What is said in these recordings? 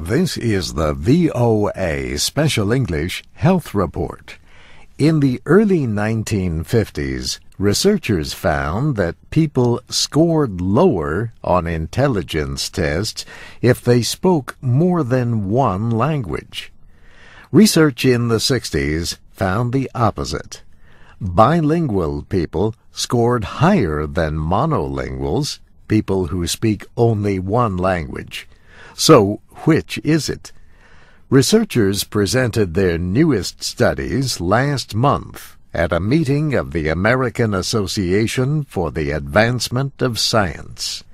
This is the VOA Special English Health Report. In the early 1950s, researchers found that people scored lower on intelligence tests if they spoke more than one language. Research in the 60s found the opposite. Bilingual people scored higher than monolinguals, people who speak only one language. So, which is it? Researchers presented their newest studies last month at a meeting of the American Association for the Advancement of Science.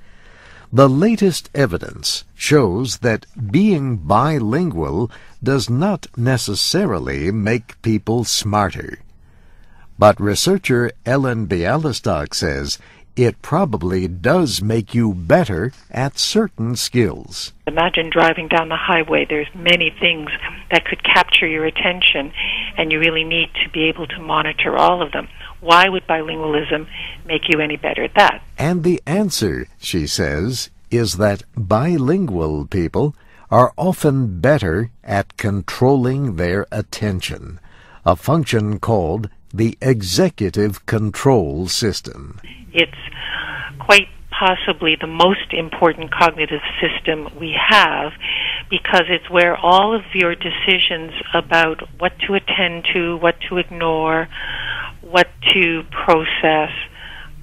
The latest evidence shows that being bilingual does not necessarily make people smarter. But researcher Ellen Bialystok says it probably does make you better at certain skills. Imagine driving down the highway. There's many things that could capture your attention, and you really need to be able to monitor all of them. Why would bilingualism make you any better at that? And the answer, she says, is that bilingual people are often better at controlling their attention, a function called the executive control system. It's quite possibly the most important cognitive system we have because it's where all of your decisions about what to attend to, what to ignore, what to process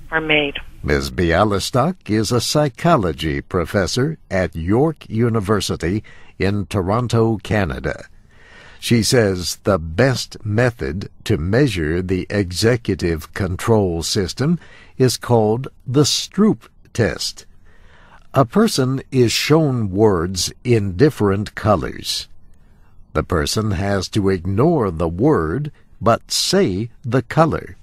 are made. Ms. Bialystok is a psychology professor at York University in Toronto, Canada. She says the best method to measure the executive control system is called the Stroop test. A person is shown words in different colors. The person has to ignore the word but say the color.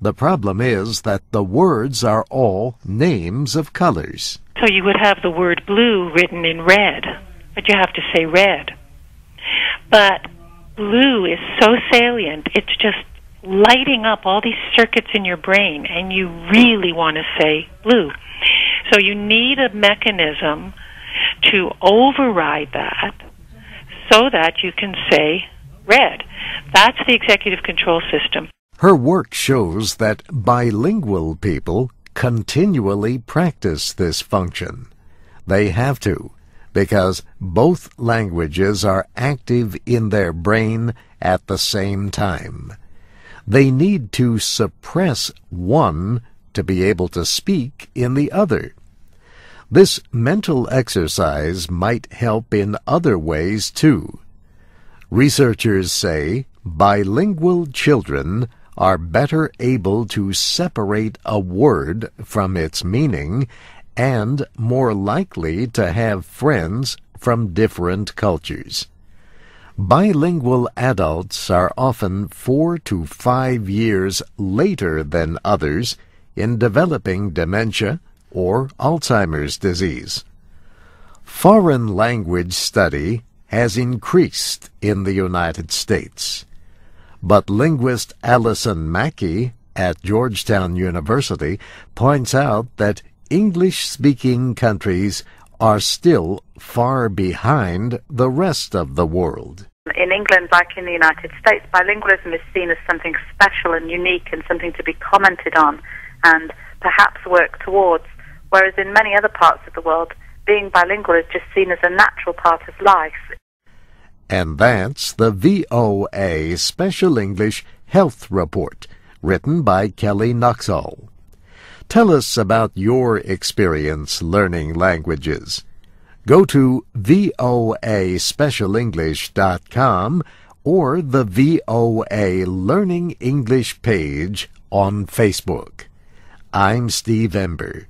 The problem is that the words are all names of colors. So you would have the word blue written in red, but you have to say red. But blue is so salient, it's just lighting up all these circuits in your brain, and you really want to say blue. So you need a mechanism to override that so that you can say red. That's the executive control system. Her work shows that bilingual people continually practice this function. They have to, because both languages are active in their brain at the same time. They need to suppress one to be able to speak in the other. This mental exercise might help in other ways, too. Researchers say bilingual children are better able to separate a word from its meaning and more likely to have friends from different cultures. Bilingual adults are often 4 to 5 years later than others in developing dementia or Alzheimer's disease. Foreign language study has increased in the United States. But linguist Alison Mackey at Georgetown University points out that English-speaking countries are still far behind the rest of the world. In England, like in the United States, bilingualism is seen as something special and unique and something to be commented on and perhaps work towards, whereas in many other parts of the world, being bilingual is just seen as a natural part of life. And that's the VOA Special English Health Report, written by Kelly Nuxall. Tell us about your experience learning languages. Go to voaspecialenglish.com or the VOA Learning English page on Facebook. I'm Steve Ember.